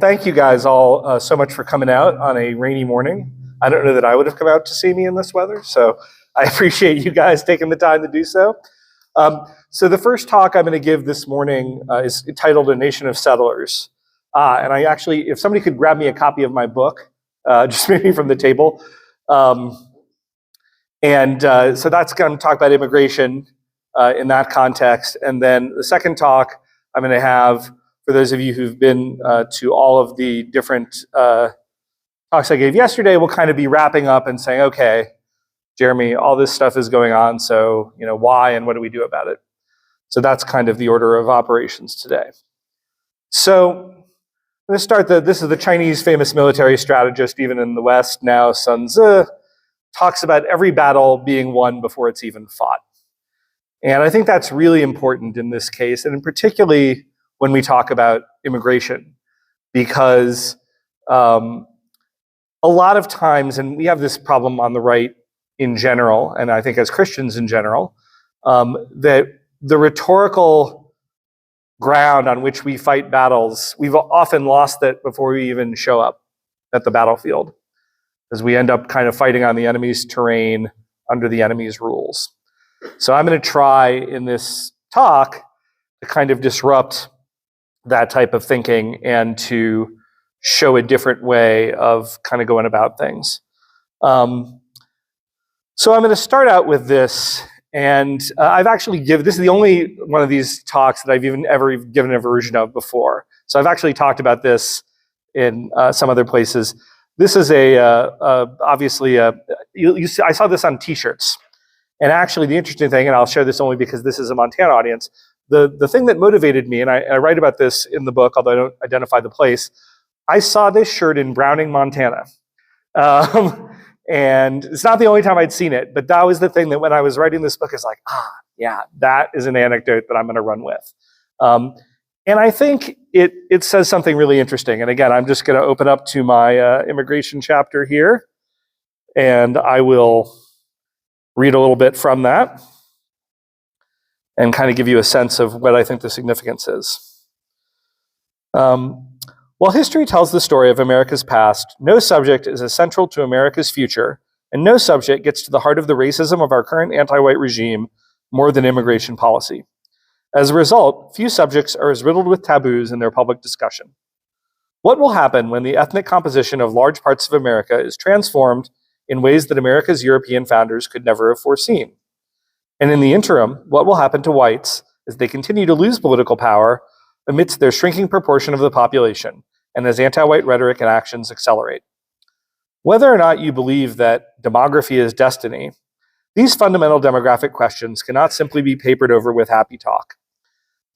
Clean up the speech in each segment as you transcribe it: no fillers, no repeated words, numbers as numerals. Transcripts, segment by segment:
Thank you guys all so much for coming out on a rainy morning. I don't know that I would have come out to see me in this weather, so I appreciate you guys taking the time to do so. So the first talk I'm going to give this morning is titled A Nation of Settlers. And I actually, if somebody could grab me a copy of my book, just maybe from the table. So that's going to talk about immigration in that context. And then the second talk I'm going to have, for those of you who've been to all of the different talks I gave yesterday, we'll kind of be wrapping up and saying, okay, Jeremy, all this stuff is going on, so why and what do we do about it? So that's kind of the order of operations today. So let's start. This is the Chinese famous military strategist, even in the West now, Sun Tzu, talks about every battle being won before it's even fought. And I think that's really important in this case, and particularly when we talk about immigration, because a lot of times, and we have this problem on the right in general, and I think as Christians in general, that the rhetorical ground on which we fight battles, we've often lost that before we even show up at the battlefield, because we end up kind of fighting on the enemy's terrain under the enemy's rules. So I'm going to try in this talk to kind of disrupt that type of thinking and to show a different way of kind of going about things. So I'm going to start out with this, and I've actually this is the only one of these talks that I've ever given a version of before. So I've actually talked about this in some other places. This is obviously I saw this on T-shirts, and actually the interesting thing, and I'll share this only because this is a Montana audience, the thing that motivated me, and I write about this in the book, although I don't identify the place, I saw this shirt in Browning, Montana. And it's not the only time I'd seen it, but that was the thing that when I was writing this book, I was like, yeah, that is an anecdote that I'm going to run with. And I think it says something really interesting. And again, I'm just going to open up to my immigration chapter here, and I will read a little bit from that and kind of give you a sense of what I think the significance is. While history tells the story of America's past, no subject is as central to America's future, and no subject gets to the heart of the racism of our current anti-white regime more than immigration policy. As a result, few subjects are as riddled with taboos in their public discussion. What will happen when the ethnic composition of large parts of America is transformed in ways that America's European founders could never have foreseen? And in the interim, what will happen to whites as they continue to lose political power amidst their shrinking proportion of the population, and as anti-white rhetoric and actions accelerate? Whether or not you believe that demography is destiny, these fundamental demographic questions cannot simply be papered over with happy talk.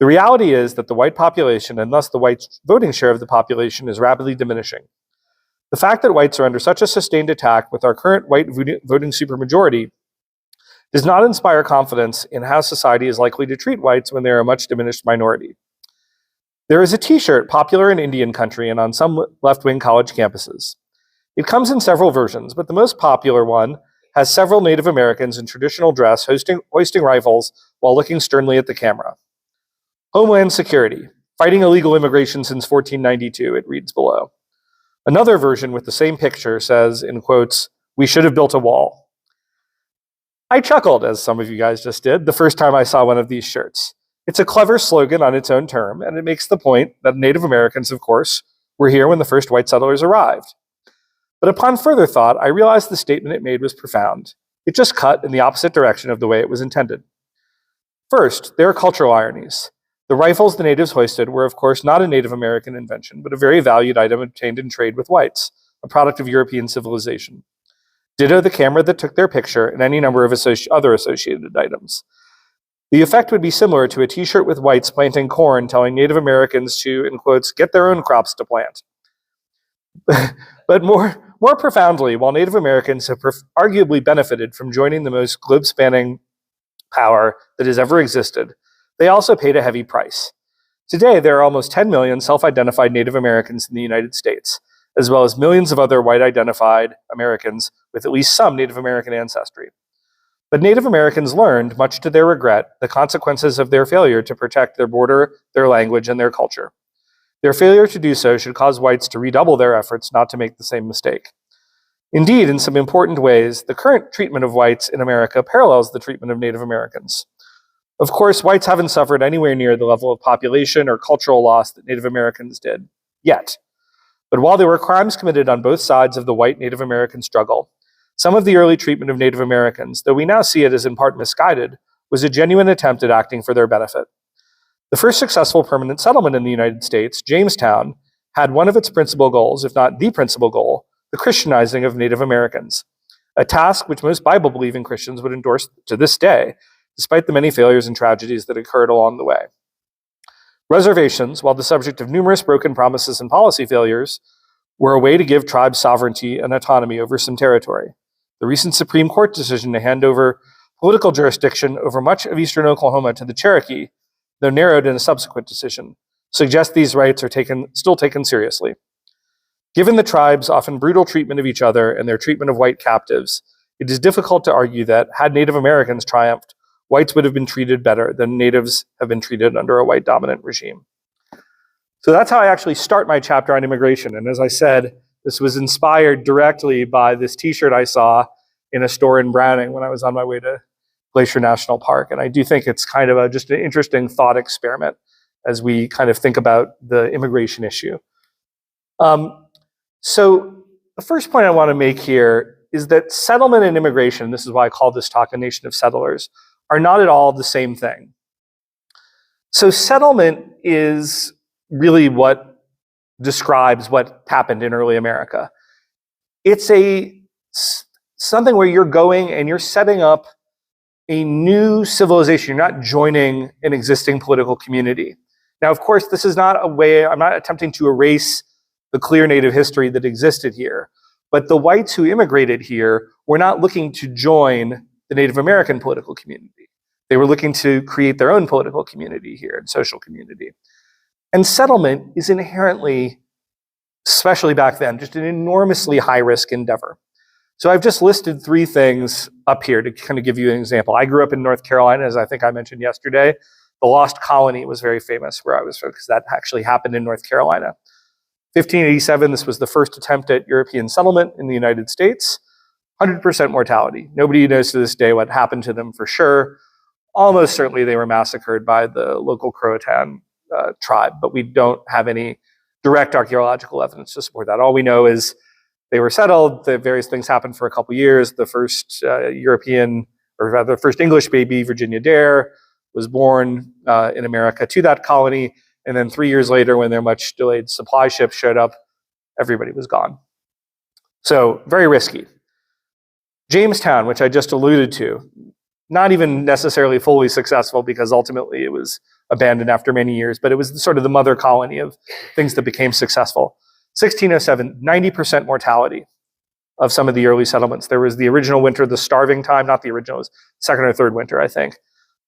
The reality is that the white population, and thus the white voting share of the population, is rapidly diminishing. The fact that whites are under such a sustained attack with our current white voting supermajority does not inspire confidence in how society is likely to treat whites when they are a much diminished minority. There is a T-shirt popular in Indian country and on some left-wing college campuses. It comes in several versions, but the most popular one has several Native Americans in traditional dress hoisting rifles while looking sternly at the camera. Homeland Security, fighting illegal immigration since 1492, it reads below. Another version with the same picture says, in quotes, "We should have built a wall." I chuckled, as some of you guys just did, the first time I saw one of these shirts. It's a clever slogan on its own term, and it makes the point that Native Americans, of course, were here when the first white settlers arrived. But upon further thought, I realized the statement it made was profound. It just cut in the opposite direction of the way it was intended. First, there are cultural ironies. The rifles the natives hoisted were, of course, not a Native American invention, but a very valued item obtained in trade with whites, a product of European civilization. Ditto the camera that took their picture and any number of other associated items. The effect would be similar to a T-shirt with whites planting corn telling Native Americans to, in quotes, get their own crops to plant. But more profoundly, while Native Americans have arguably benefited from joining the most globe-spanning power that has ever existed, they also paid a heavy price. Today, there are almost 10 million self-identified Native Americans in the United States, as well as millions of other white-identified Americans with at least some Native American ancestry. But Native Americans learned, much to their regret, the consequences of their failure to protect their border, their language, and their culture. Their failure to do so should cause whites to redouble their efforts not to make the same mistake. Indeed, in some important ways, the current treatment of whites in America parallels the treatment of Native Americans. Of course, whites haven't suffered anywhere near the level of population or cultural loss that Native Americans did, yet. But while there were crimes committed on both sides of the white-Native American struggle, some of the early treatment of Native Americans, though we now see it as in part misguided, was a genuine attempt at acting for their benefit. The first successful permanent settlement in the United States, Jamestown, had one of its principal goals, if not the principal goal, the Christianizing of Native Americans, a task which most Bible-believing Christians would endorse to this day, despite the many failures and tragedies that occurred along the way. Reservations, while the subject of numerous broken promises and policy failures, were a way to give tribes sovereignty and autonomy over some territory. The recent Supreme Court decision to hand over political jurisdiction over much of eastern Oklahoma to the Cherokee, though narrowed in a subsequent decision, suggests these rights are still taken seriously. Given the tribes' often brutal treatment of each other and their treatment of white captives, it is difficult to argue that, had Native Americans triumphed, whites would have been treated better than natives have been treated under a white-dominant regime. So that's how I actually start my chapter on immigration. And as I said, this was inspired directly by this t-shirt I saw in a store in Browning when I was on my way to Glacier National Park. And I do think it's kind of just an interesting thought experiment as we kind of think about the immigration issue. So the first point I want to make here is that settlement and immigration, this is why I call this talk A Nation of Settlers, are not at all the same thing. So settlement is really what describes what happened in early America. It's something where you're going and you're setting up a new civilization. You're not joining an existing political community. Now, of course, this is not a way, I'm not attempting to erase the clear Native history that existed here, but the whites who immigrated here were not looking to join the Native American political community. They were looking to create their own political community here and social community. And settlement is inherently, especially back then, just an enormously high-risk endeavor. So I've just listed 3 things up here to kind of give you an example. I grew up in North Carolina, as I think I mentioned yesterday. The Lost Colony was very famous where I was from, because that actually happened in North Carolina. 1587, this was the first attempt at European settlement in the United States. 100% mortality. Nobody knows to this day what happened to them for sure. Almost certainly they were massacred by the local Croatan tribe, but we don't have any direct archaeological evidence to support that. All we know is they were settled, the various things happened for a couple years. The first European, or rather the first English baby, Virginia Dare, was born in America to that colony. And then 3 years later, when their much delayed supply ship showed up, everybody was gone. So very risky. Jamestown, which I just alluded to, not even necessarily fully successful because ultimately it was abandoned after many years, but it was sort of the mother colony of things that became successful. 1607, 90% mortality of some of the early settlements. There was the original winter, the starving time, not the original, it was second or third winter, I think.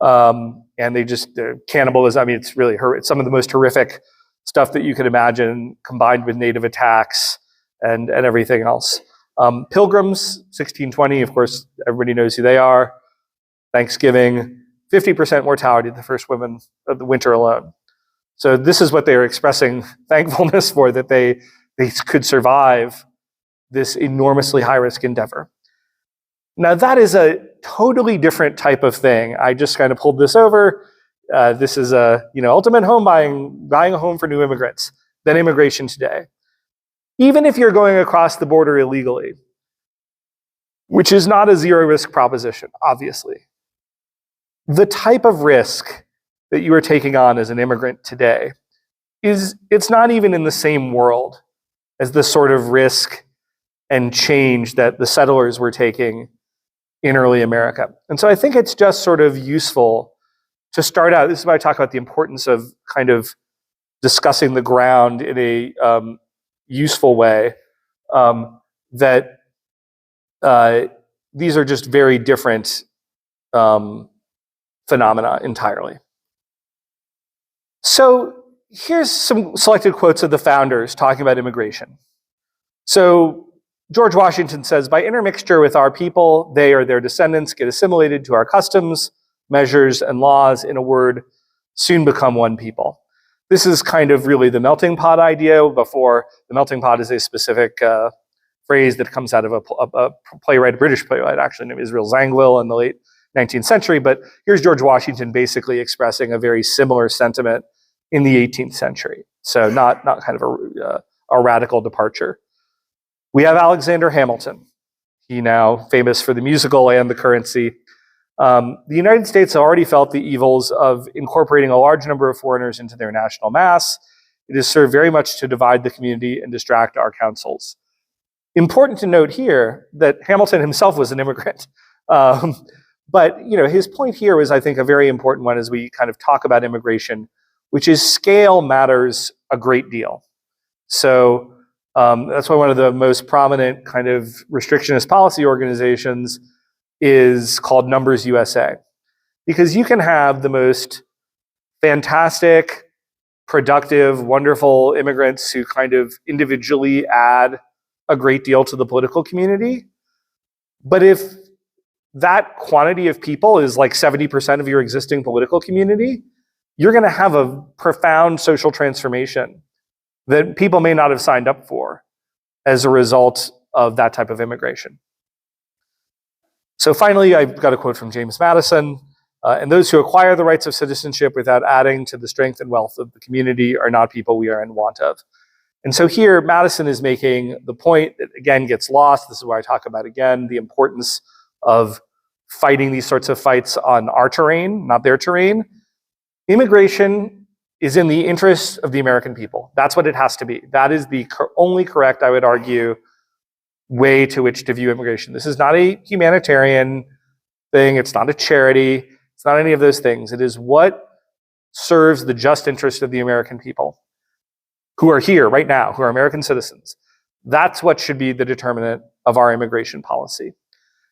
And they just, cannibalism, I mean, it's really, it's some of the most horrific stuff that you could imagine, combined with native attacks and everything else. Pilgrims, 1620, of course, everybody knows who they are. Thanksgiving, 50% mortality the first women of the winter alone. So this is what they are expressing thankfulness for, that they could survive this enormously high-risk endeavor. Now that is a totally different type of thing. I just kind of pulled this over. This is a ultimate home buying a home for new immigrants, than immigration today. Even if you're going across the border illegally, which is not a zero-risk proposition, obviously. The type of risk that you are taking on as an immigrant today it's not even in the same world as the sort of risk and change that the settlers were taking in early America. And so I think it's just sort of useful to start out. This is why I talk about the importance of kind of discussing the ground in a useful way, that these are just very different phenomena entirely. So here's some selected quotes of the founders talking about immigration. So George Washington says, "By intermixture with our people, they or their descendants get assimilated to our customs, measures, and laws. In a word, soon become one people. This is kind of really the melting pot idea. Before, the melting pot is a specific phrase that comes out of a playwright, a British playwright, actually, named Israel Zangwill in the late 19th century. But here's George Washington basically expressing a very similar sentiment in the 18th century. So not kind of a radical departure. We have Alexander Hamilton. He now famous for the musical and the currency. The United States already felt the evils of incorporating a large number of foreigners into their national mass. It has served very much to divide the community and distract our councils. Important to note here that Hamilton himself was an immigrant. But his point here was, I think, a very important one as we kind of talk about immigration, which is scale matters a great deal. So that's why one of the most prominent kind of restrictionist policy organizations is called Numbers USA. Because you can have the most fantastic, productive, wonderful immigrants who kind of individually add a great deal to the political community. But if that quantity of people is like 70% of your existing political community, you're going to have a profound social transformation that people may not have signed up for as a result of that type of immigration. So finally, I've got a quote from James Madison. And those who acquire the rights of citizenship without adding to the strength and wealth of the community are not people we are in want of. And so here, Madison is making the point that, again, gets lost. This is why I talk about, again, the importance of fighting these sorts of fights on our terrain, not their terrain. Immigration is in the interest of the American people. That's what it has to be. That is the only correct, I would argue, way to which to view immigration. This is not a humanitarian thing. It's not a charity. It's not any of those things. It is what serves the just interest of the American people who are here right now, who are American citizens. That's what should be the determinant of our immigration policy.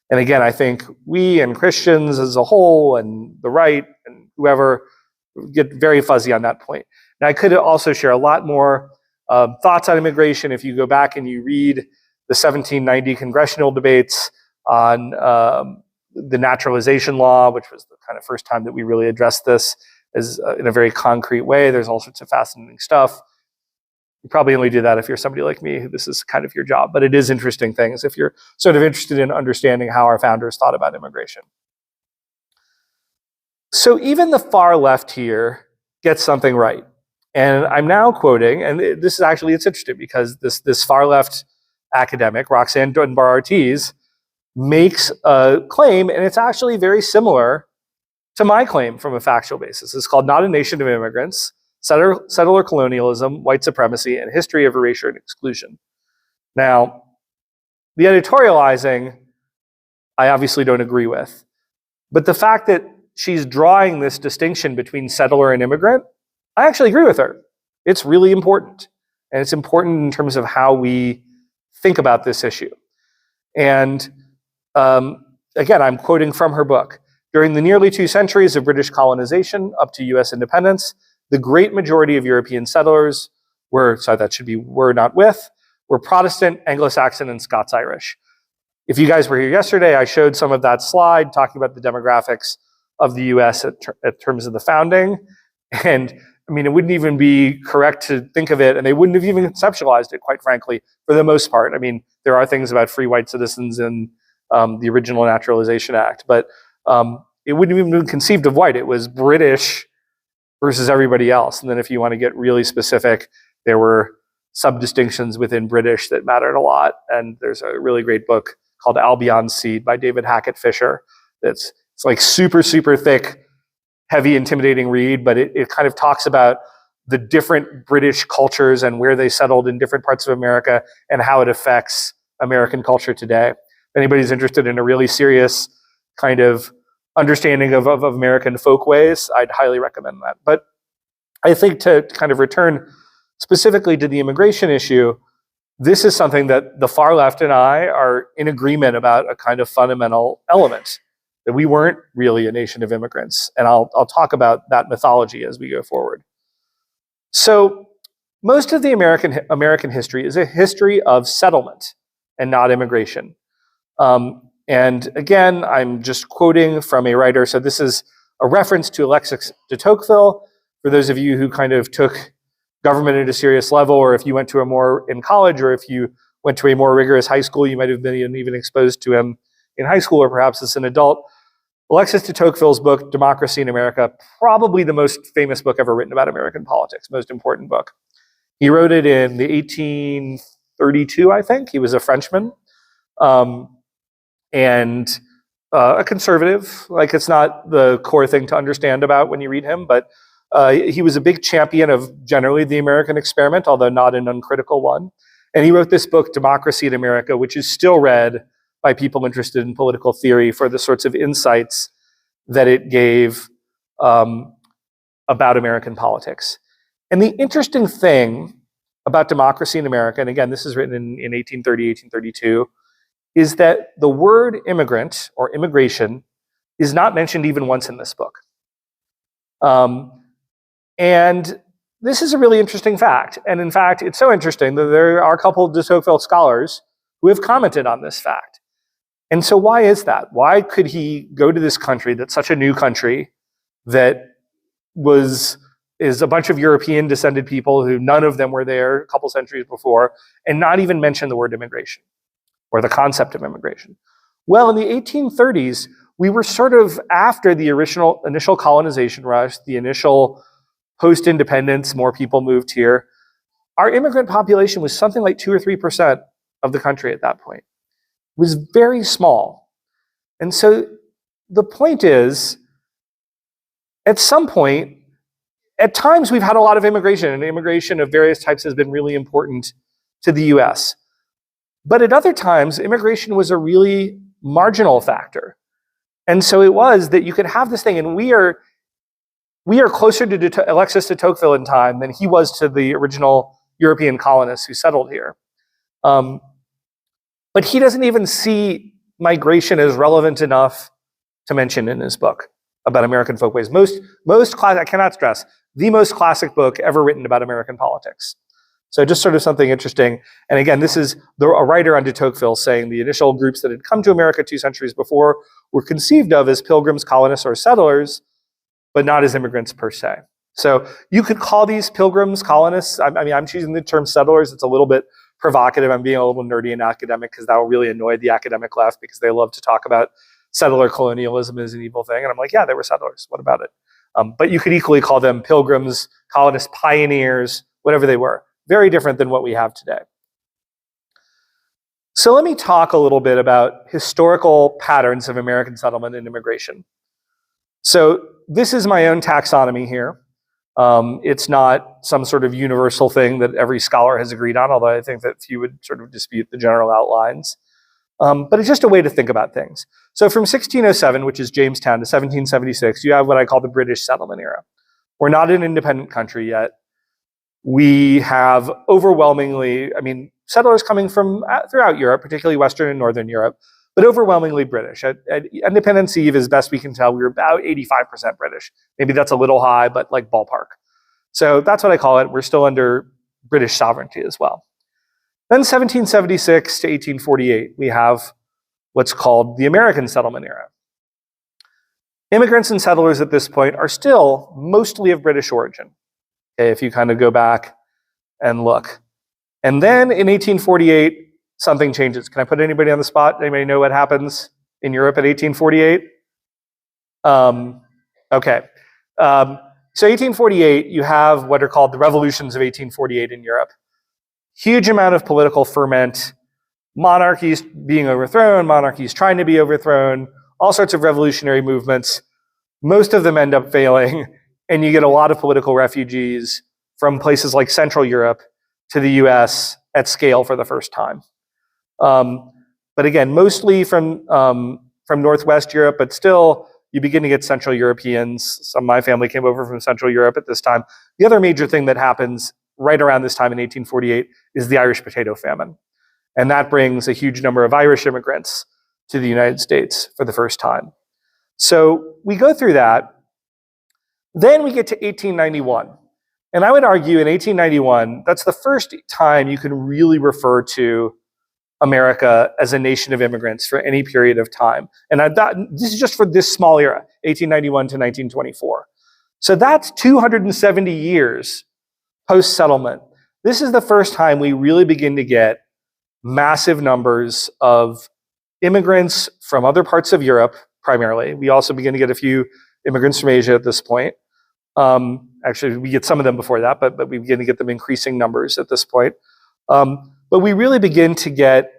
And again, I think we and Christians as a whole and the right and whoever get very fuzzy on that point. And I could also share a lot more thoughts on immigration if you go back and you read the 1790 congressional debates on the naturalization law, which was the kind of first time that we really addressed this as in a very concrete way. There's all sorts of fascinating stuff. You probably only do that if you're somebody like me, this is kind of your job, but it is interesting things if you're sort of interested in understanding how our founders thought about immigration. So even the far left here gets something right. And I'm now quoting, and this is actually, it's interesting because this far left academic, Roxanne Dunbar-Ortiz, makes a claim, and it's actually very similar to my claim from a factual basis. It's called Not a Nation of Immigrants, Settler Colonialism, White Supremacy, and History of Erasure and Exclusion. Now, the editorializing, I obviously don't agree with. But the fact that she's drawing this distinction between settler and immigrant, I actually agree with her. It's really important. And it's important in terms of how we think about this issue. And again, I'm quoting from her book. During the nearly 2 centuries of British colonization up to US independence, the great majority of European settlers were Protestant, Anglo-Saxon, and Scots-Irish. If you guys were here yesterday, I showed some of that slide talking about the demographics of the US at terms of the founding. And I mean, it wouldn't even be correct to think of it, and they wouldn't have even conceptualized it, quite frankly, for the most part. I mean, there are things about free white citizens in the original Naturalization Act, but it wouldn't have even been conceived of white. It was British versus everybody else. And then if you want to get really specific, there were sub-distinctions within British that mattered a lot. And there's a really great book called Albion's Seed by David Hackett Fisher. It's like super, super thick, heavy, intimidating read, but it kind of talks about the different British cultures and where they settled in different parts of America and how it affects American culture today. If anybody's interested in a really serious kind of understanding of American folkways, I'd highly recommend that. But I think to kind of return specifically to the immigration issue, this is something that the far left and I are in agreement about, a kind of fundamental element, that we weren't really a nation of immigrants. And I'll talk about that mythology as we go forward. So most of the American history is a history of settlement and not immigration. And again, I'm just quoting from a writer. So this is a reference to Alexis de Tocqueville, For those of you who kind of took government at a serious level, or if you went to in college, or if you went to a more rigorous high school, you might have been even exposed to him in high school or perhaps as an adult. Alexis de Tocqueville's book, Democracy in America, probably the most famous book ever written about American politics, most important book. He wrote it in the 1832, I think. He was a Frenchman and a conservative. Like, it's not the core thing to understand about when you read him, but he was a big champion of generally the American experiment, although not an uncritical one. And he wrote this book, Democracy in America, which is still read by people interested in political theory for the sorts of insights that it gave about American politics. And the interesting thing about Democracy in America, and again, this is written in 1830, 1832, is that the word immigrant or immigration is not mentioned even once in this book. And this is a really interesting fact. And in fact, it's so interesting that there are a couple of de Tocqueville scholars who have commented on this fact. And so why is that? Why could he go to this country that's such a new country that is a bunch of European descended people who none of them were there a couple centuries before, and not even mention the word immigration or the concept of immigration? Well, in the 1830s, we were sort of after the initial colonization rush, the initial post-independence, more people moved here. Our immigrant population was something like 2 or 3% of the country at that point. It was very small. And so the point is, at some point, at times we've had a lot of immigration, and immigration of various types has been really important to the US. But at other times, immigration was a really marginal factor. And so it was that you could have this thing, and we are closer to Alexis de Tocqueville in time than he was to the original European colonists who settled here. But he doesn't even see migration as relevant enough to mention in his book about American folkways. I cannot stress, the most classic book ever written about American politics. So just sort of something interesting. And again, this is a writer on de Tocqueville saying the initial groups that had come to America 2 centuries before were conceived of as pilgrims, colonists, or settlers, but not as immigrants per se. So you could call these pilgrims, colonists. I mean, I'm choosing the term settlers. It's a little bit provocative. I'm being a little nerdy and academic because that will really annoy the academic left because they love to talk about settler colonialism as an evil thing. And I'm like, yeah, they were settlers. What about it? But you could equally call them pilgrims, colonists, pioneers, whatever they were. Very different than what we have today. So let me talk a little bit about historical patterns of American settlement and immigration. So this is my own taxonomy here. It's not some sort of universal thing that every scholar has agreed on, although I think that few would sort of dispute the general outlines. But it's just a way to think about things. So from 1607, which is Jamestown, to 1776, you have what I call the British settlement era. We're not an independent country yet. We have overwhelmingly, settlers coming from throughout Europe, particularly Western and Northern Europe, but overwhelmingly British. At Independence Eve, as best we can tell, we were about 85% British. Maybe that's a little high, but like ballpark. So that's what I call it. We're still under British sovereignty as well. Then 1776 to 1848, we have what's called the American settlement era. Immigrants and settlers at this point are still mostly of British origin, okay, if you kind of go back and look. And then in 1848, something changes. Can I put anybody on the spot? Anybody know what happens in Europe at 1848? Okay. So 1848, you have what are called the revolutions of 1848 in Europe. Huge amount of political ferment, monarchies being overthrown, monarchies trying to be overthrown, all sorts of revolutionary movements. Most of them end up failing, and you get a lot of political refugees from places like Central Europe to the US at scale for the first time. But again, mostly from Northwest Europe, but still you begin to get Central Europeans. Some of my family came over from Central Europe at this time. The other major thing that happens right around this time in 1848 is the Irish potato famine. And that brings a huge number of Irish immigrants to the United States for the first time. So we go through that. Then we get to 1891. And I would argue in 1891, that's the first time you can really refer to America as a nation of immigrants for any period of time. And this is just for this small era, 1891 to 1924. So that's 270 years post-settlement. This is the first time we really begin to get massive numbers of immigrants from other parts of Europe, primarily. We also begin to get a few immigrants from Asia at this point. Actually, we get some of them before that, but we begin to get them increasing numbers at this point. But we really begin to get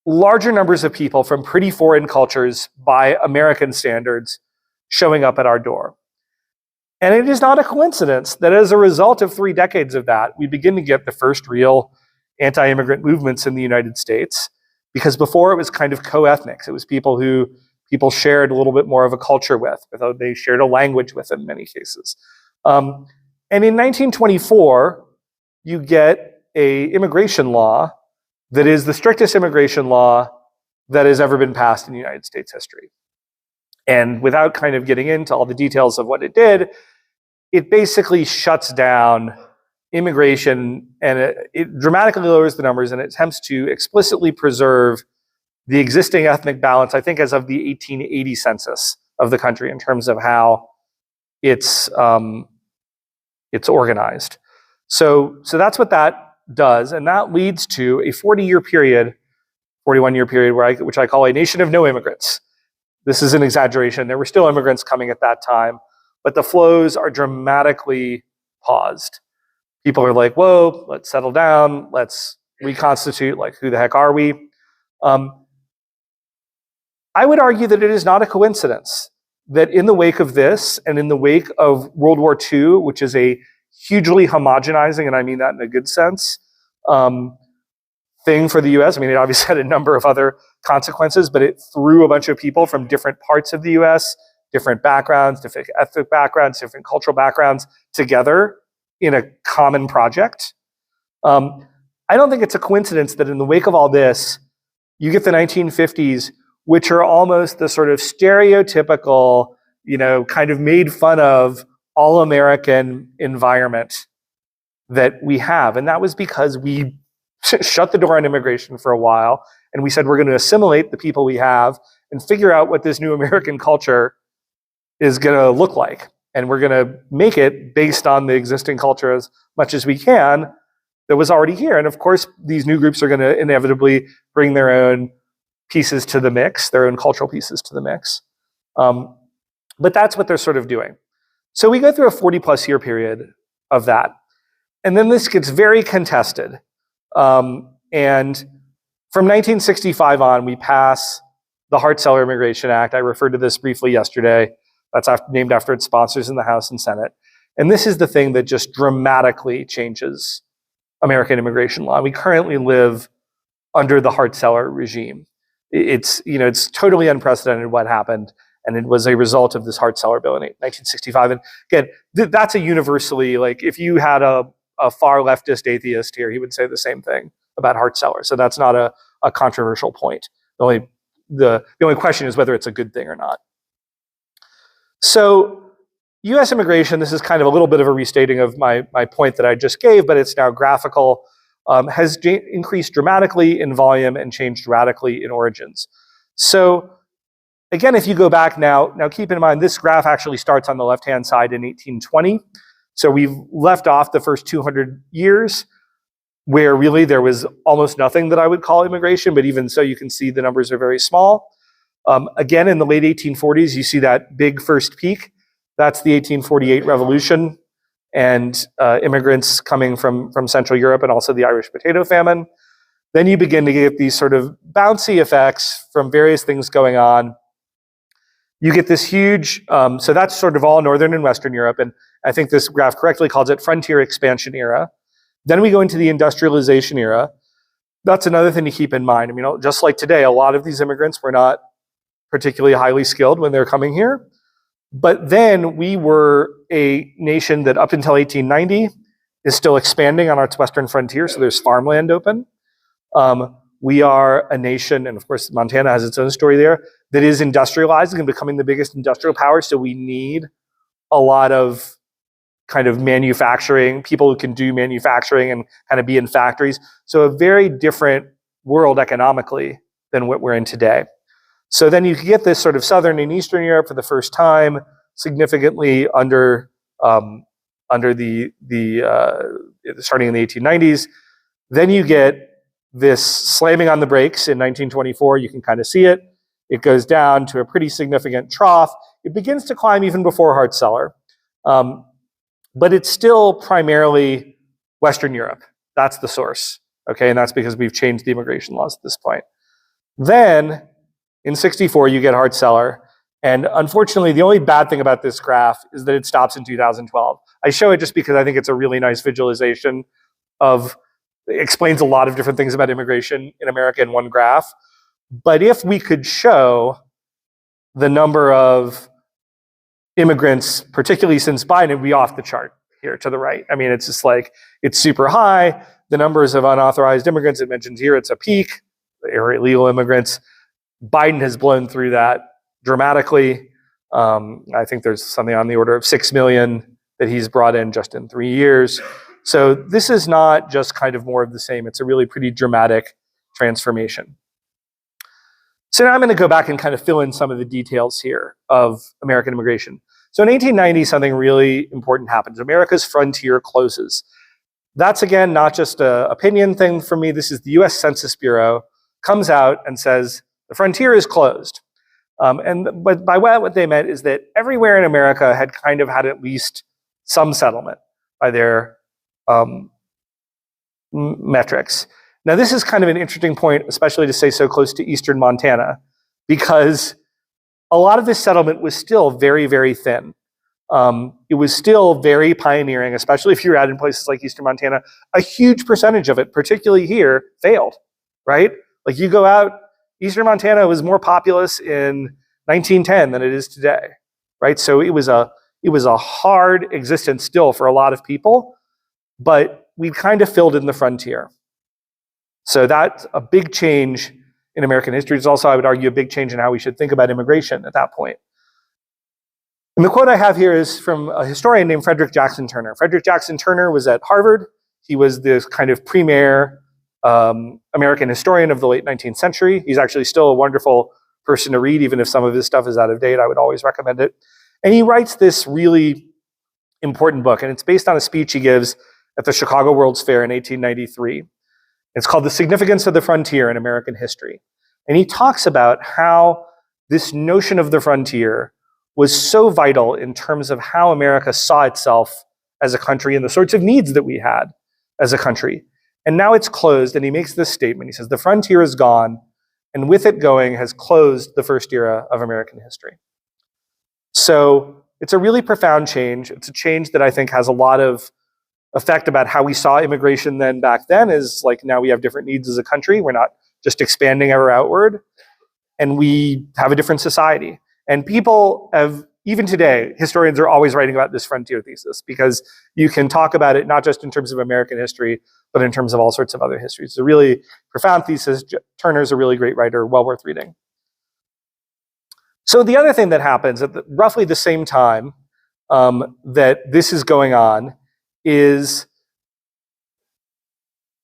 larger numbers of people from pretty foreign cultures by American standards showing up at our door. And it is not a coincidence that as a result of 3 decades of that, we begin to get the first real anti-immigrant movements in the United States, because before it was kind of co-ethnics. It was people who people shared a little bit more of a culture with, although they shared a language with in many cases. And in 1924, you get a immigration law that is the strictest immigration law that has ever been passed in United States history. And without kind of getting into all the details of what it did, it basically shuts down immigration, and it dramatically lowers the numbers, and it attempts to explicitly preserve the existing ethnic balance, I think, as of the 1880 census of the country in terms of how it's organized. So that's what that does, and that leads to a 41-year period, which I call a nation of no immigrants. This is an exaggeration. There were still immigrants coming at that time, but the flows are dramatically paused. People are like, whoa, let's settle down, let's reconstitute, like, who the heck are we? I would argue that it is not a coincidence that in the wake of this, and in the wake of World War II, which is a hugely homogenizing, and I mean that in a good sense, thing for the US. I mean, it obviously had a number of other consequences, but it threw a bunch of people from different parts of the US, different backgrounds, different ethnic backgrounds, different cultural backgrounds together in a common project. I don't think it's a coincidence that in the wake of all this, you get the 1950s, which are almost the sort of stereotypical, kind of made fun of all-American environment that we have. And that was because we shut the door on immigration for a while, and we said we're going to assimilate the people we have and figure out what this new American culture is going to look like. And we're going to make it based on the existing culture as much as we can that was already here. And of course, these new groups are going to inevitably bring their own pieces to the mix, their own cultural pieces to the mix. But that's what they're sort of doing. So we go through a 40-plus year period of that. And then this gets very contested. And from 1965 on, we pass the Hart-Celler Immigration Act. I referred to this briefly yesterday. That's named after its sponsors in the House and Senate. And this is the thing that just dramatically changes American immigration law. We currently live under the Hart-Celler regime. It's totally unprecedented what happened, and it was a result of this Hart-Celler bill in 1965. And again, that's a universally, like, if you had a far leftist atheist here, he would say the same thing about Hart-Celler. So that's not a controversial point. The only question is whether it's a good thing or not. So US immigration, this is kind of a little bit of a restating of my point that I just gave, but it's now graphical, has increased dramatically in volume and changed radically in origins. So again, if you go back now keep in mind, this graph actually starts on the left-hand side in 1820. So we've left off the first 200 years where really there was almost nothing that I would call immigration, but even so, you can see the numbers are very small. Again, in the late 1840s, you see that big first peak. That's the 1848 revolution and immigrants coming from Central Europe, and also the Irish potato famine. Then you begin to get these sort of bouncy effects from various things going on. You get this huge, so that's sort of all Northern and Western Europe, and I think this graph correctly calls it frontier expansion era. Then we go into the industrialization era. That's another thing to keep in mind. I mean, just like today, a lot of these immigrants were not particularly highly skilled when they're coming here. But then we were a nation that up until 1890 is still expanding on its western frontier, so there's farmland open. We are a nation, and of course Montana has its own story there, that is industrializing and becoming the biggest industrial power, so we need a lot of kind of manufacturing, people who can do manufacturing and kind of be in factories. So a very different world economically than what we're in today. So then you get this sort of Southern and Eastern Europe for the first time. significantly under the starting in the 1890s. Then you get this slamming on the brakes in 1924. You can kind of see it. It goes down to a pretty significant trough. It begins to climb even before Hart-Celler, but it's still primarily Western Europe. That's the source, okay? And that's because we've changed the immigration laws at this point. Then, in 64, you get Hart-Celler, and unfortunately, the only bad thing about this graph is that it stops in 2012. I show it just because I think it's a really nice visualization of, it explains a lot of different things about immigration in America in one graph. But if we could show the number of immigrants, particularly since Biden, it'd be off the chart here to the right. I mean, it's just like, it's super high. The numbers of unauthorized immigrants, it mentions here, it's a peak, or illegal immigrants. Biden has blown through that dramatically. I think there's something on the order of 6 million that he's brought in just in 3 years. So this is not just kind of more of the same. It's a really pretty dramatic transformation. So now I'm going to go back and kind of fill in some of the details here of American immigration. So in 1890, something really important happens. America's frontier closes. That's, again, not just an opinion thing for me. This is the US Census Bureau comes out and says the frontier is closed. But by what they meant is that everywhere in America had kind of had at least some settlement by their metrics. Now, this is kind of an interesting point, especially to say so close to eastern Montana, because a lot of this settlement was still very, very thin. It was still very pioneering, especially if you're out in places like eastern Montana. A huge percentage of it, particularly here, failed, right? Like you go out, eastern Montana was more populous in 1910 than it is today, right? So it was a hard existence still for a lot of people, but we kind of filled in the frontier. So that's a big change in American history. It's also, I would argue, a big change in how we should think about immigration at that point. And the quote I have here is from a historian named Frederick Jackson Turner. Frederick Jackson Turner was at Harvard. He was this kind of premier American historian of the late 19th century. He's actually still a wonderful person to read, even if some of his stuff is out of date. I would always recommend it. And he writes this really important book, and it's based on a speech he gives at the Chicago World's Fair in 1893. It's called The Significance of the Frontier in American History. And he talks about how this notion of the frontier was so vital in terms of how America saw itself as a country and the sorts of needs that we had as a country. And now it's closed, and he makes this statement. He says, the frontier is gone, and with it going has closed the first era of American history. So it's a really profound change. It's a change that I think has a lot of effect about how we saw immigration then back then, is like now we have different needs as a country. We're not just expanding ever outward, and we have a different society. And people have, even today, historians are always writing about this frontier thesis, because you can talk about it not just in terms of American history, but in terms of all sorts of other histories. It's a really profound thesis. Turner's a really great writer, well worth reading. So the other thing that happens at roughly the same time that this is going on is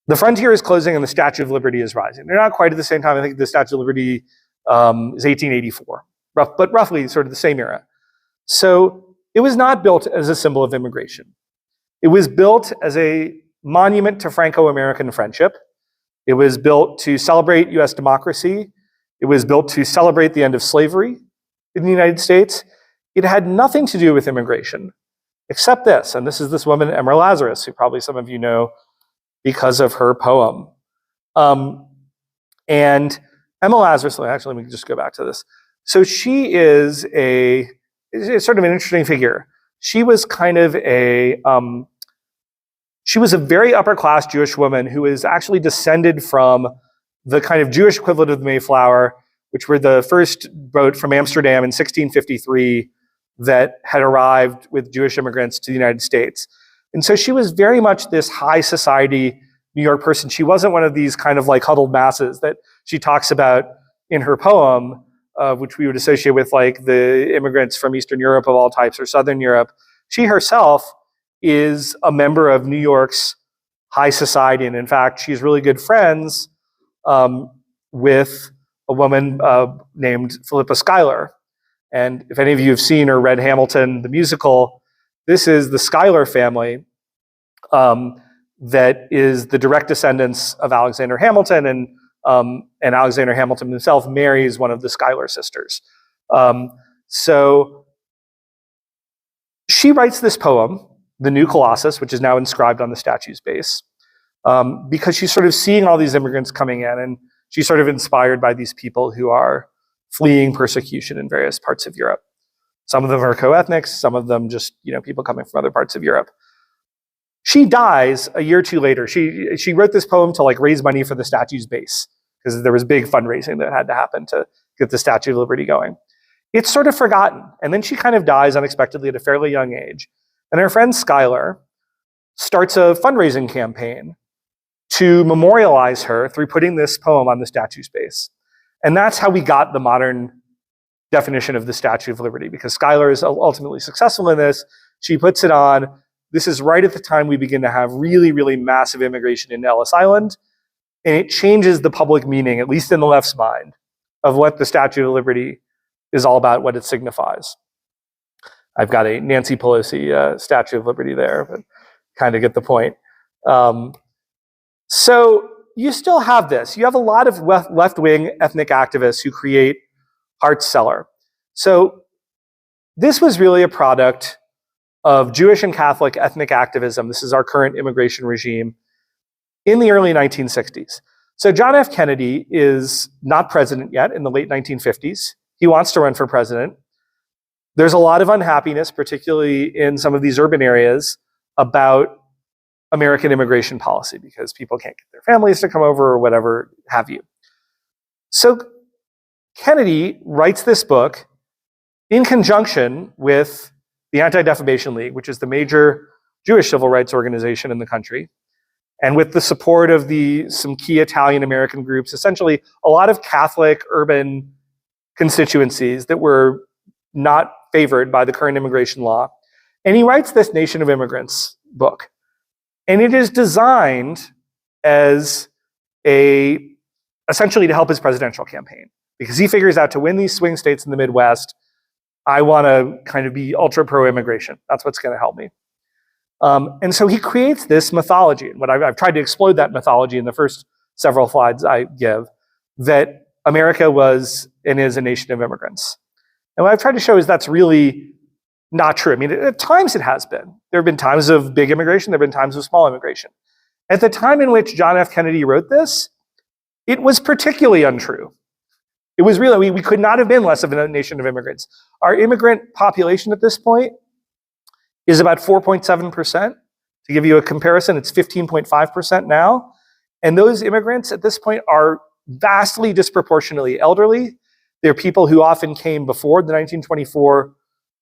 the frontier is closing and the Statue of Liberty is rising. They're not quite at the same time. I think the Statue of Liberty is 1884, but roughly sort of the same era. So it was not built as a symbol of immigration. It was built as a monument to Franco-American friendship. It was built to celebrate US democracy. It was built to celebrate the end of slavery in the United States. It had nothing to do with immigration, except this, and this is this woman, Emma Lazarus, who probably some of you know because of her poem. And Emma Lazarus, actually, let me just go back to this. So she is sort of an interesting figure. She was kind of she was a very upper class Jewish woman who is actually descended from the kind of Jewish equivalent of the Mayflower, which were the first boat from Amsterdam in 1653 that had arrived with Jewish immigrants to the United States. And so she was very much this high society New York person. She wasn't one of these kind of like huddled masses that she talks about in her poem, which we would associate with like the immigrants from Eastern Europe of all types or Southern Europe. She herself is a member of New York's high society. And in fact, she's really good friends with a woman named Philippa Schuyler. And if any of you have seen or read Hamilton, the musical, this is the Schuyler family that is the direct descendants of Alexander Hamilton, and Alexander Hamilton himself marries one of the Schuyler sisters. So she writes this poem, The New Colossus, which is now inscribed on the statue's base, because she's sort of seeing all these immigrants coming in, and she's sort of inspired by these people who are fleeing persecution in various parts of Europe. Some of them are co-ethnics, some of them just, people coming from other parts of Europe. She dies a year or two later. She wrote this poem to raise money for the statue's base, because there was big fundraising that had to happen to get the Statue of Liberty going. It's sort of forgotten. And then she kind of dies unexpectedly at a fairly young age. And her friend Schuyler starts a fundraising campaign to memorialize her through putting this poem on the statue's base. And that's how we got the modern definition of the Statue of Liberty, because Schuyler is ultimately successful in this. She puts it on. This is right at the time we begin to have really, really massive immigration into Ellis Island. And it changes the public meaning, at least in the left's mind, of what the Statue of Liberty is all about, what it signifies. I've got a Nancy Pelosi Statue of Liberty there, but kind of get the point. So you still have this. You have a lot of left-wing ethnic activists who create Hart-Celler. So this was really a product of Jewish and Catholic ethnic activism. This is our current immigration regime in the early 1960s. So John F. Kennedy is not president yet in the late 1950s. He wants to run for president. There's a lot of unhappiness, particularly in some of these urban areas, about American immigration policy because people can't get their families to come over or whatever have you. So Kennedy writes this book in conjunction with the Anti-Defamation League, which is the major Jewish civil rights organization in the country, and with the support of some key Italian-American groups, essentially a lot of Catholic urban constituencies that were not favored by the current immigration law. And he writes this Nation of Immigrants book. And it is designed as essentially to help his presidential campaign, because he figures out to win these swing states in the Midwest, I want to kind of be ultra pro-immigration. That's what's going to help me. And so he creates this mythology. And what I've tried to explode that mythology in the first several slides I give, that America was and is a nation of immigrants. And what I've tried to show is that's really not true. I mean, at times it has been. There have been times of big immigration. There have been times of small immigration. At the time in which John F. Kennedy wrote this, it was particularly untrue. It was really, we could not have been less of a nation of immigrants. Our immigrant population at this point is about 4.7%. To give you a comparison, it's 15.5% now. And those immigrants at this point are vastly disproportionately elderly. They're people who often came before the 1924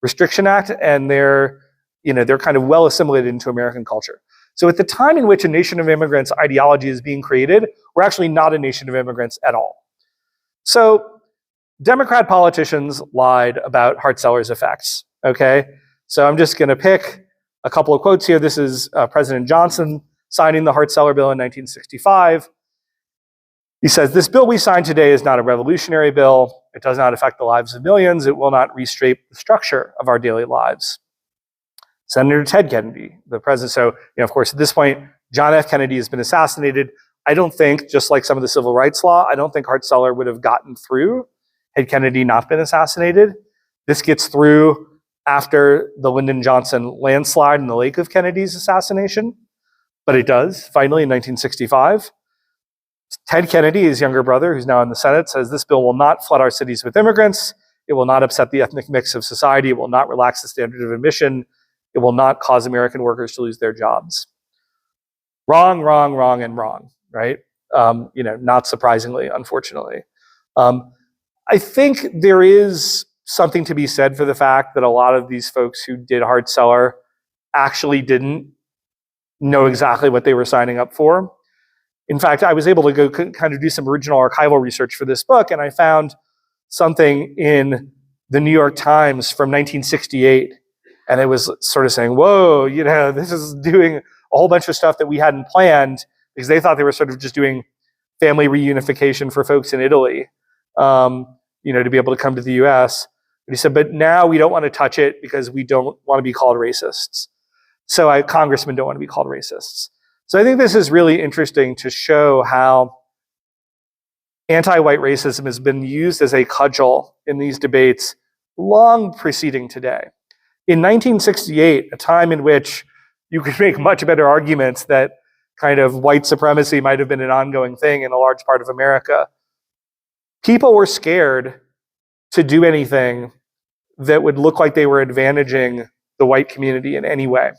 Restriction Act, and they're kind of well assimilated into American culture. So at the time in which a nation of immigrants ideology is being created, we're actually not a nation of immigrants at all. So Democrat politicians lied about Hart-Celler's effects, okay? So I'm just gonna pick a couple of quotes here. This is President Johnson signing the Hart-Celler bill in 1965. He says, "This bill we signed today is not a revolutionary bill. It does not affect the lives of millions. It will not reshape the structure of our daily lives." Senator Ted Kennedy, the president. So, of course, at this point, John F. Kennedy has been assassinated. I don't think, just like some of the civil rights law, I don't think Hart-Celler would have gotten through had Kennedy not been assassinated. This gets through after the Lyndon Johnson landslide in the wake of Kennedy's assassination, but it does, finally, in 1965. Ted Kennedy, his younger brother, who's now in the Senate, says this bill will not flood our cities with immigrants. It will not upset the ethnic mix of society. It will not relax the standard of admission. It will not cause American workers to lose their jobs. Wrong, wrong, wrong, and wrong, right? Not surprisingly, unfortunately. I think there is something to be said for the fact that a lot of these folks who did Hart-Celler actually didn't know exactly what they were signing up for. In fact, I was able to go kind of do some original archival research for this book, and I found something in the New York Times from 1968, and it was sort of saying, whoa, this is doing a whole bunch of stuff that we hadn't planned, because they thought they were sort of just doing family reunification for folks in Italy, to be able to come to the US. But he said, but now we don't want to touch it because we don't want to be called racists. So congressmen don't want to be called racists. So I think this is really interesting to show how anti-white racism has been used as a cudgel in these debates long preceding today. In 1968, a time in which you could make much better arguments that kind of white supremacy might have been an ongoing thing in a large part of America, people were scared to do anything that would look like they were advantaging the white community in any way.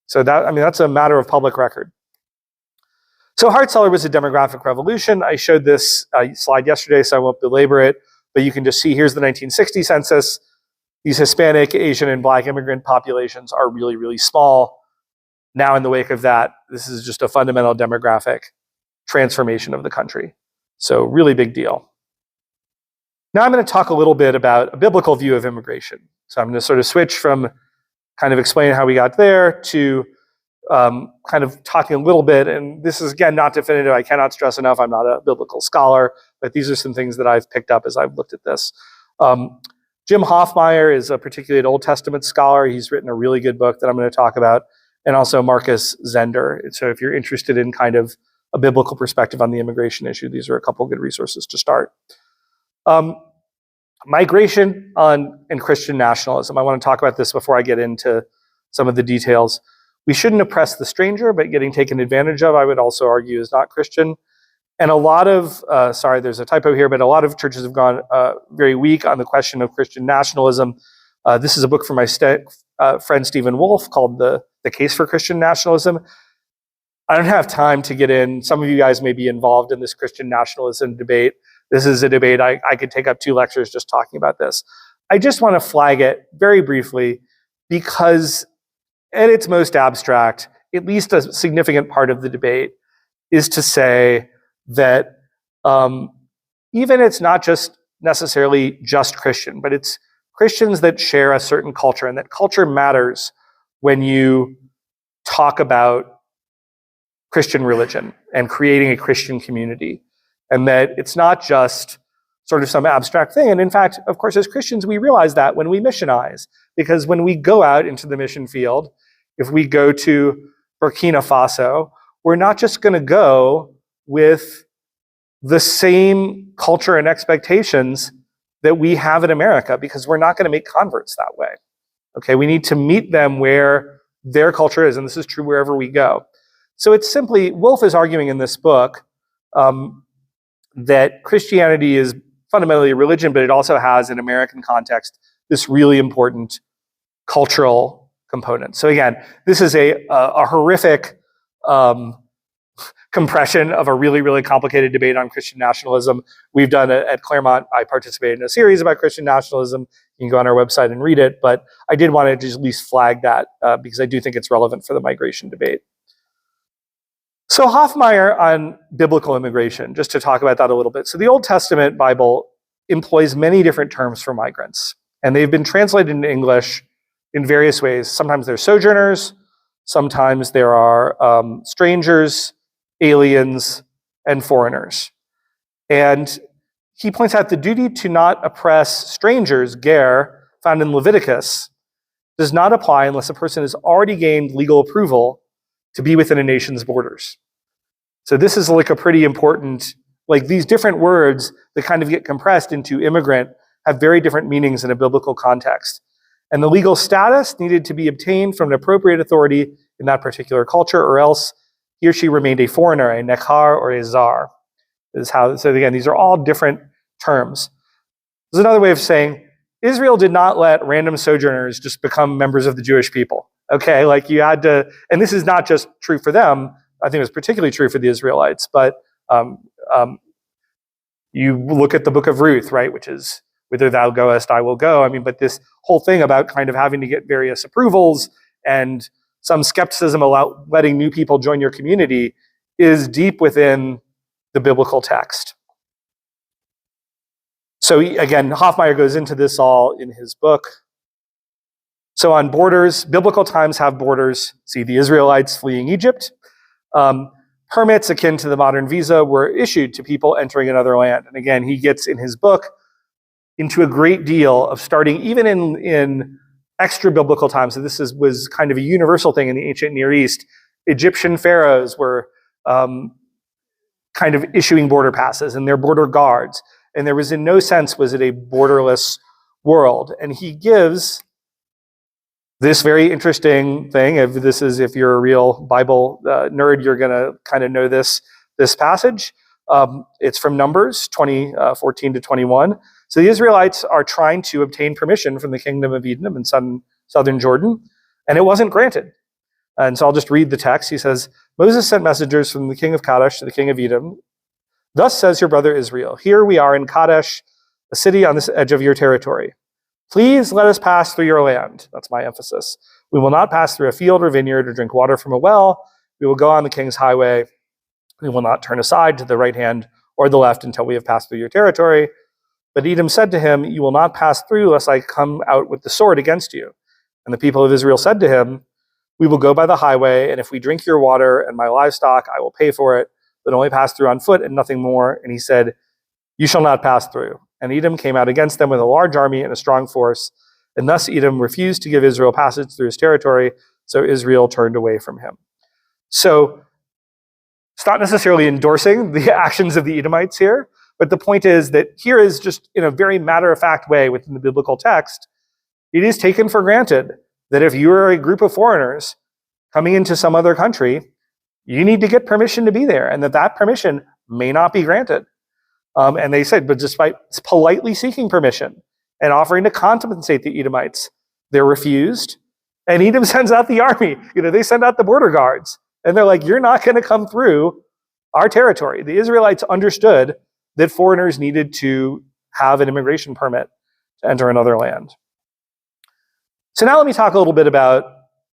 So that's a matter of public record. So Hart-Celler was a demographic revolution. I showed this slide yesterday, so I won't belabor it, but you can just see here's the 1960 census. These Hispanic, Asian, and Black immigrant populations are really, really small. Now in the wake of that, this is just a fundamental demographic transformation of the country. So really big deal. Now I'm going to talk a little bit about a biblical view of immigration. So I'm going to sort of switch from kind of explaining how we got there to kind of talking a little bit, and this is again not definitive. I cannot stress enough, I'm not a biblical scholar, but these are some things that I've picked up as I've looked at this. Jim Hoffmeyer is a particularly an Old Testament scholar. He's written a really good book that I'm going to talk about, and also Marcus Zender. So if you're interested in kind of a biblical perspective on the immigration issue, these are a couple good resources to start. Migration and Christian nationalism. I want to talk about this before I get into some of the details. We shouldn't oppress the stranger, but getting taken advantage of, I would also argue, is not Christian. And a lot of, sorry, there's a typo here, but a lot of churches have gone very weak on the question of Christian nationalism. This is a book from my friend Stephen Wolfe called The Case for Christian Nationalism. I don't have time to get in. Some of you guys may be involved in this Christian nationalism debate. This is a debate I could take up 2 lectures just talking about this. I just want to flag it very briefly because at its most abstract, at least a significant part of the debate is to say that even it's not just necessarily just Christian, but it's Christians that share a certain culture, and that culture matters when you talk about Christian religion and creating a Christian community, and that it's not just sort of some abstract thing. And in fact, of course, as Christians, we realize that when we missionize, because when we go out into the mission field, if we go to Burkina Faso, we're not just going to go with the same culture and expectations that we have in America, because we're not going to make converts that way. Okay, we need to meet them where their culture is, and this is true wherever we go. So it's simply, Wolfe is arguing in this book that Christianity is fundamentally a religion, but it also has, in American context, this really important cultural component. So again, this is a horrific compression of a really, really complicated debate on Christian nationalism. We've done it at Claremont. I participated in a series about Christian nationalism. You can go on our website and read it, but I did want to just at least flag that because I do think it's relevant for the migration debate. So Hoffmeyer on biblical immigration, just to talk about that a little bit. So the Old Testament Bible employs many different terms for migrants, and they've been translated into English in various ways. Sometimes they're sojourners, sometimes there are strangers, aliens, and foreigners. And he points out the duty to not oppress strangers, ger, found in Leviticus, does not apply unless a person has already gained legal approval to be within a nation's borders. So this is like a pretty important, like these different words that kind of get compressed into immigrant have very different meanings in a biblical context. And the legal status needed to be obtained from an appropriate authority in that particular culture, or else he or she remained a foreigner, a nekhar or a zar. This is how, so again, these are all different terms. There's another way of saying Israel did not let random sojourners just become members of the Jewish people. Okay, like you had to, and this is not just true for them, I think it was particularly true for the Israelites, but you look at the book of Ruth, right, which is, whither thou goest, I will go. I mean, but this whole thing about kind of having to get various approvals and some skepticism about letting new people join your community is deep within the biblical text. So again, Hoffmeyer goes into this all in his book. So on borders, biblical times have borders. See the Israelites fleeing Egypt. Permits akin to the modern visa were issued to people entering another land. And again, he gets in his book into a great deal of starting, even in extra biblical times. So this was kind of a universal thing in the ancient Near East. Egyptian pharaohs were kind of issuing border passes and their border guards. And there was in no sense was it a borderless world. And he gives this very interesting thing. If you're a real Bible nerd, you're going to kind of know this passage. It's from Numbers 14 to 21. So the Israelites are trying to obtain permission from the kingdom of Edom in southern Jordan, and it wasn't granted. And so I'll just read the text. He says, Moses sent messengers from the king of Kadesh to the king of Edom. Thus says your brother Israel, here we are in Kadesh, a city on this edge of your territory. Please let us pass through your land. That's my emphasis. We will not pass through a field or vineyard or drink water from a well. We will go on the king's highway. We will not turn aside to the right hand or the left until we have passed through your territory. But Edom said to him, you will not pass through lest I come out with the sword against you. And the people of Israel said to him, we will go by the highway, and if we drink your water and my livestock, I will pay for it, but only pass through on foot and nothing more. And he said, you shall not pass through. And Edom came out against them with a large army and a strong force. And thus Edom refused to give Israel passage through his territory, so Israel turned away from him. So it's not necessarily endorsing the actions of the Edomites here, but the point is that here is just in a very matter-of-fact way within the biblical text, it is taken for granted that if you are a group of foreigners coming into some other country, you need to get permission to be there, and that permission may not be granted. And they said, but despite politely seeking permission and offering to compensate the Edomites, they're refused. And Edom sends out the army. They send out the border guards. And they're like, you're not going to come through our territory. The Israelites understood that foreigners needed to have an immigration permit to enter another land. So now let me talk a little bit about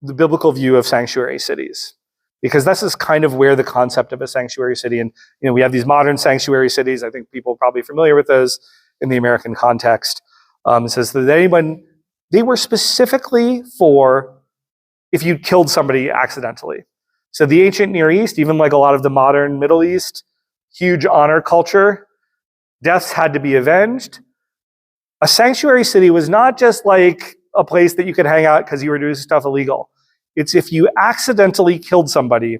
the biblical view of sanctuary cities, because this is kind of where the concept of a sanctuary city, and we have these modern sanctuary cities. I think people are probably familiar with those in the American context. It says that they were specifically for if you killed somebody accidentally. So the ancient Near East, even like a lot of the modern Middle East, huge honor culture, deaths had to be avenged. A sanctuary city was not just like a place that you could hang out because you were doing stuff illegal. It's if you accidentally killed somebody,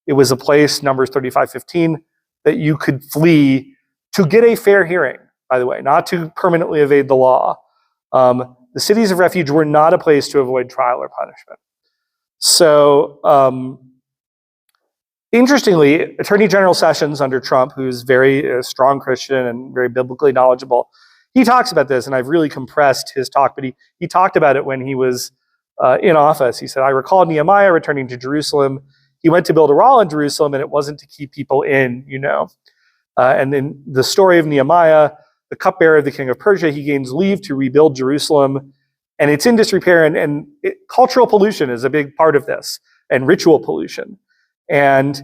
it was a place, Numbers 35:15, that you could flee to get a fair hearing, by the way, not to permanently evade the law. The cities of refuge were not a place to avoid trial or punishment. So, interestingly, Attorney General Sessions under Trump, who's very strong Christian and very biblically knowledgeable, he talks about this, and I've really compressed his talk, but he talked about it when he was in office. He said, I recall Nehemiah returning to Jerusalem. He went to build a wall in Jerusalem, and it wasn't to keep people in, And in the story of Nehemiah, the cupbearer of the king of Persia, he gains leave to rebuild Jerusalem, and it's in disrepair, and cultural pollution is a big part of this, and ritual pollution. And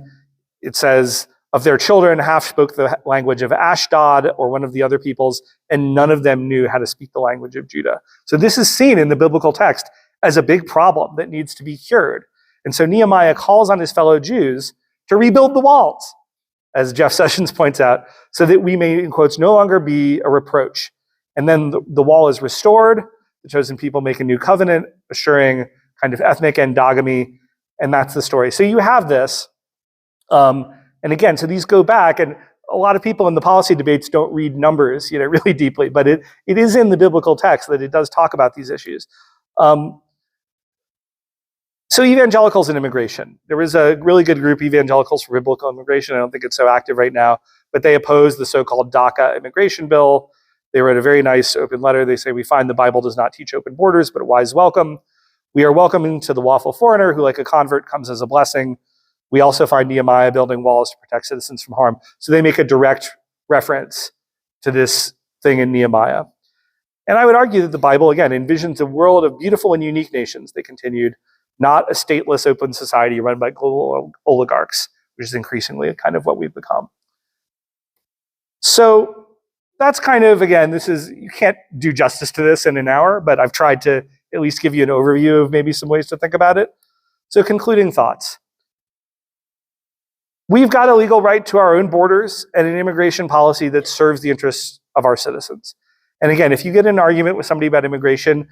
it says, of their children, half spoke the language of Ashdod or one of the other peoples, and none of them knew how to speak the language of Judah. So this is seen in the biblical text as a big problem that needs to be cured. And so Nehemiah calls on his fellow Jews to rebuild the walls, as Jeff Sessions points out, so that we may, in quotes, no longer be a reproach. And then the wall is restored. The chosen people make a new covenant, assuring kind of ethnic endogamy, and that's the story. So you have this. And again, so these go back, and a lot of people in the policy debates don't read Numbers, really deeply, but it is in the biblical text that it does talk about these issues. So evangelicals and immigration. There was a really good group, Evangelicals for Biblical Immigration. I don't think it's so active right now, but they oppose the so-called DACA immigration bill. They wrote a very nice open letter. They say, we find the Bible does not teach open borders, but a wise welcome. We are welcoming to the lawful foreigner who, like a convert, comes as a blessing. We also find Nehemiah building walls to protect citizens from harm. So they make a direct reference to this thing in Nehemiah. And I would argue that the Bible, again, envisions a world of beautiful and unique nations, they continued, not a stateless open society run by global oligarchs, which is increasingly kind of what we've become. So that's kind of, again, you can't do justice to this in an hour, but I've tried to at least give you an overview of maybe some ways to think about it. So concluding thoughts. We've got a legal right to our own borders and an immigration policy that serves the interests of our citizens. And again, if you get in an argument with somebody about immigration,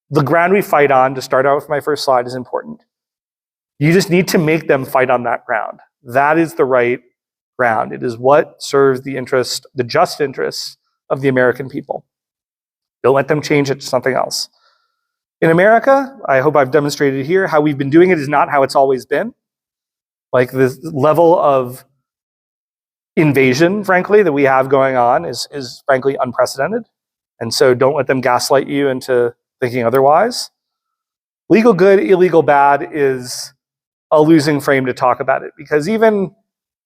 the ground we fight on, to start out with my first slide, is important. You just need to make them fight on that ground. That is the right ground. It is what serves the interest, the just interests of the American people. Don't let them change it to something else. In America, I hope I've demonstrated here, how we've been doing it is not how it's always been. Like, this level of invasion, frankly, that we have going on is frankly unprecedented. And so don't let them gaslight you into thinking otherwise. Legal good, illegal bad is a losing frame to talk about it, because even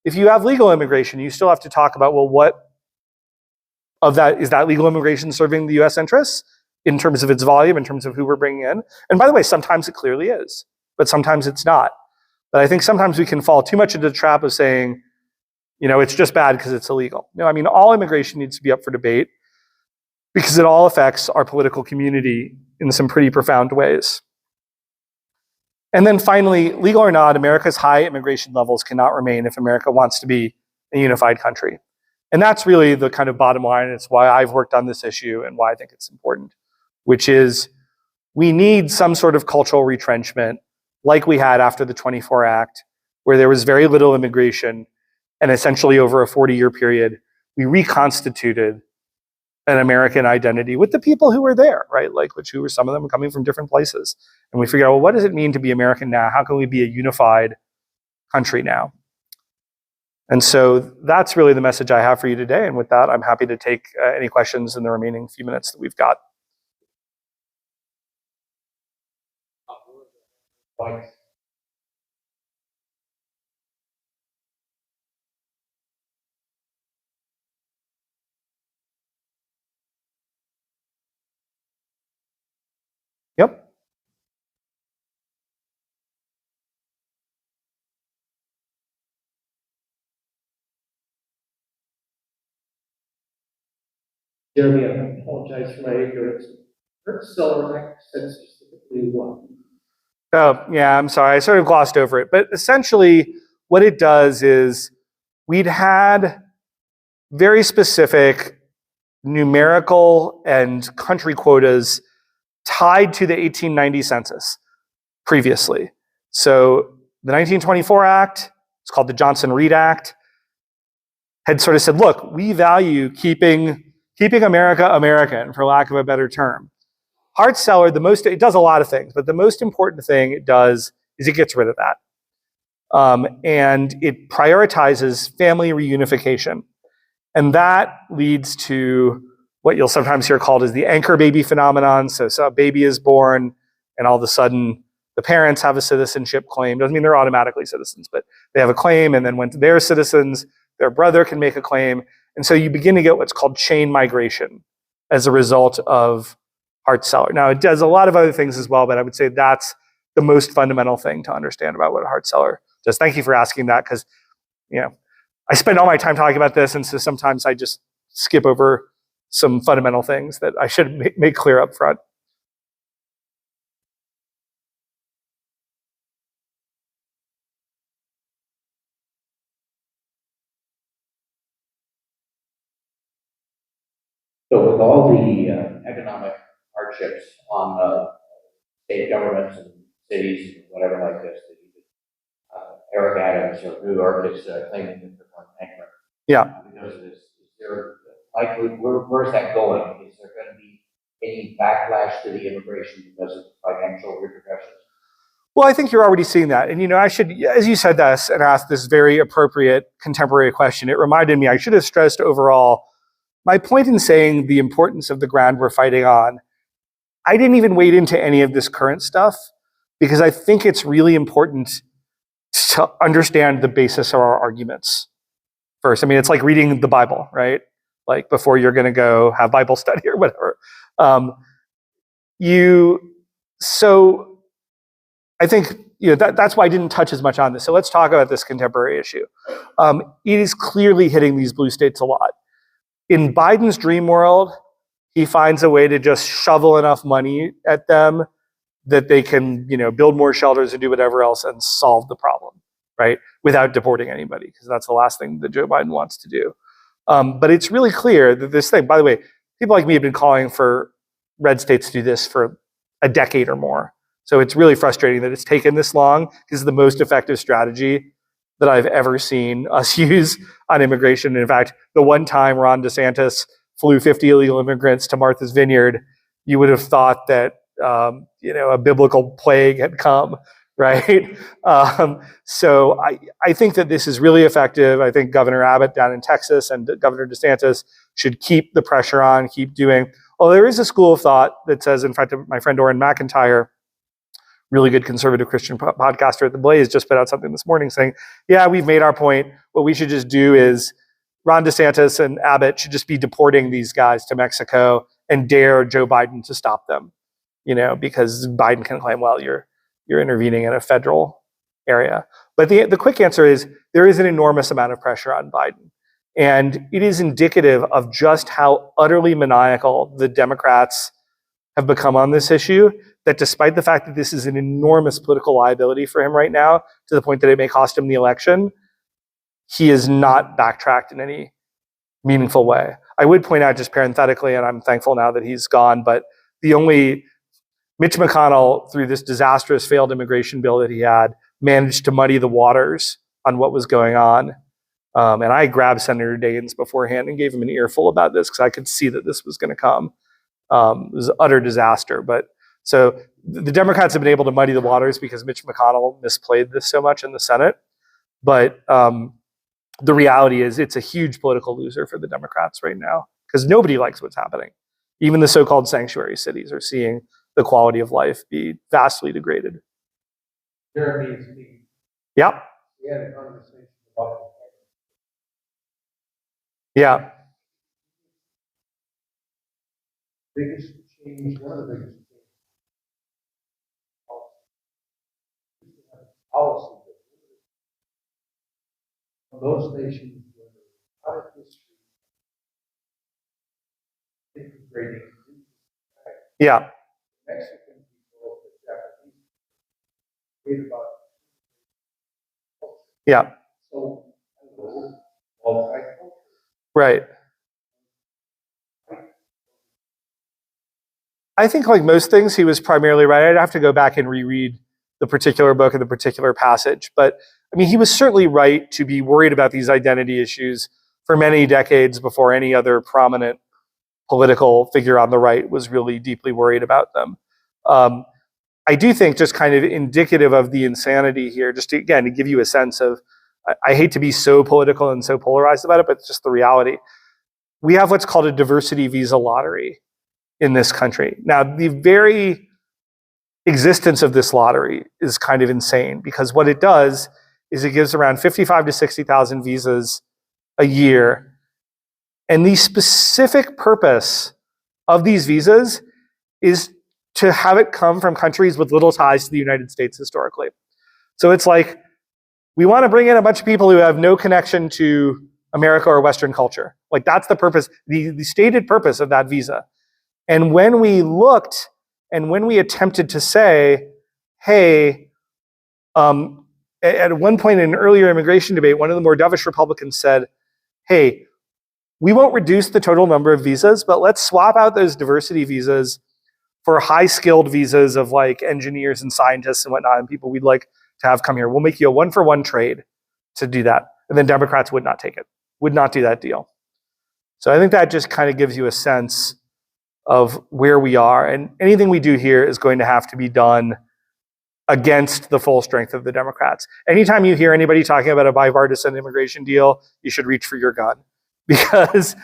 if you have legal immigration, you still have to talk about, well, what of that is that legal immigration serving the US interests in terms of its volume, in terms of who we're bringing in? And by the way, sometimes it clearly is, but sometimes it's not. But I think sometimes we can fall too much into the trap of saying, it's just bad because it's illegal. No, I mean, all immigration needs to be up for debate because it all affects our political community in some pretty profound ways. And then finally, legal or not, America's high immigration levels cannot remain if America wants to be a unified country. And that's really the kind of bottom line. It's why I've worked on this issue and why I think it's important, which is we need some sort of cultural retrenchment like we had after the 24 Act, where there was very little immigration, and essentially over a 40-year period, we reconstituted an American identity with the people who were there, right? Who were some of them coming from different places. And we figured out, well, what does it mean to be American now? How can we be a unified country now? And so that's really the message I have for you today. And with that, I'm happy to take any questions in the remaining few minutes that we've got. Yep. Jeremy, I apologize for my ignorance. Hart-Celler Act says specifically what? Oh, yeah, I'm sorry. I sort of glossed over it. But essentially, what it does is we'd had very specific numerical and country quotas tied to the 1890 census previously. So the 1924 Act, it's called the Johnson-Reed Act, had sort of said, look, we value keeping America American, for lack of a better term. Hart-Celler, it does a lot of things, but the most important thing it does is it gets rid of that. And it prioritizes family reunification. And that leads to what you'll sometimes hear called as the anchor baby phenomenon. So a baby is born, and all of a sudden the parents have a citizenship claim. Doesn't mean they're automatically citizens, but they have a claim, and then when they're citizens, their brother can make a claim. And so you begin to get what's called chain migration as a result of Hart-Celler. Now, it does a lot of other things as well, but I would say that's the most fundamental thing to understand about what Hart-Celler does. Thank you for asking that, because I spend all my time talking about this, and so sometimes I just skip over some fundamental things that I should make clear up front. So with all the economic hardships on state governments and cities and whatever like this, Eric Adams of New York is claiming to become anchor. Yeah. Because of this, is there likely, where's that going? Is there going to be any backlash to the immigration because of financial repercussions? Well, I think you're already seeing that. And, I should, as you said this and asked this very appropriate contemporary question, it reminded me, I should have stressed overall, my point in saying the importance of the ground we're fighting on, I didn't even wade into any of this current stuff, because I think it's really important to understand the basis of our arguments first. I mean, it's like reading the Bible, right? Like before you're going to go have Bible study or whatever. So I think that's why I didn't touch as much on this. So let's talk about this contemporary issue. It is clearly hitting these blue states a lot. In Biden's dream world, he finds a way to just shovel enough money at them that they can, build more shelters and do whatever else and solve the problem, right? Without deporting anybody, because that's the last thing that Joe Biden wants to do. But it's really clear that this thing, by the way, people like me have been calling for red states to do this for a decade or more. So it's really frustrating that it's taken this long. This is the most effective strategy that I've ever seen us use on immigration. In fact, the one time Ron DeSantis flew 50 illegal immigrants to Martha's Vineyard, you would have thought that a biblical plague had come, right? So I think that this is really effective. I think Governor Abbott down in Texas and Governor DeSantis should keep the pressure on, keep doing. Oh, there is a school of thought that says, in fact, my friend Oren McIntyre, really good conservative Christian podcaster at The Blaze, just put out something this morning saying, yeah, we've made our point. What we should just do is Ron DeSantis and Abbott should just be deporting these guys to Mexico and dare Joe Biden to stop them, because Biden can claim, well, you're intervening in a federal area. But the quick answer is there is an enormous amount of pressure on Biden. And it is indicative of just how utterly maniacal the Democrats have become on this issue, that despite the fact that this is an enormous political liability for him right now, to the point that it may cost him the election, he is not backtracked in any meaningful way. I would point out just parenthetically, and I'm thankful now that he's gone, but Mitch McConnell, through this disastrous failed immigration bill that he had, managed to muddy the waters on what was going on. And I grabbed Senator Daines beforehand and gave him an earful about this because I could see that this was going to come. It was an utter disaster. But so the Democrats have been able to muddy the waters because Mitch McConnell misplayed this so much in the Senate. But the reality is it's a huge political loser for the Democrats right now because nobody likes what's happening. Even the so-called sanctuary cities are seeing the quality of life be vastly degraded. Jeremy is me. Yep. We had a conversation about Yeah. biggest change, one of the biggest changes. Policy. Those nations were out of history. Integrating. Yeah. Mexican people, the Japanese, read about. Yeah. So, multicultural. Right. I think like most things, he was primarily right. I'd have to go back and reread the particular book and the particular passage. But I mean, he was certainly right to be worried about these identity issues for many decades before any other prominent political figure on the right was really deeply worried about them. I do think just kind of indicative of the insanity here, just to, again, to give you a sense of, I hate to be so political and so polarized about it, but it's just the reality. We have what's called a diversity visa lottery in this country. Now, the very existence of this lottery is kind of insane because what it does is it gives around 55 to 60,000 visas a year. And the specific purpose of these visas is to have it come from countries with little ties to the United States historically. So it's like, we want to bring in a bunch of people who have no connection to America or Western culture. Like that's the purpose, the stated purpose of that visa. And when we looked and when we attempted to say, hey, at one point in an earlier immigration debate, one of the more dovish Republicans said, hey, we won't reduce the total number of visas, but let's swap out those diversity visas for high-skilled visas of like engineers and scientists and whatnot, and people we'd like to have come here. We'll make you a one-for-one trade to do that. And then Democrats would not take it, would not do that deal. So I think that just kind of gives you a sense of where we are. And anything we do here is going to have to be done against the full strength of the Democrats. Anytime you hear anybody talking about a bipartisan immigration deal, you should reach for your gun because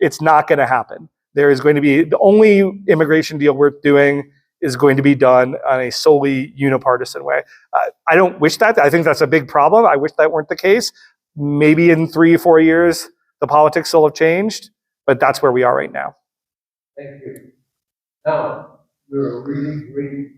it's not going to happen. There is going to be, the only immigration deal worth doing is going to be done on a solely unipartisan way. I don't wish that. I think that's a big problem. I wish that weren't the case. Maybe in 3 or 4 years, the politics will have changed, but that's where we are right now. Thank you. Now, you're really great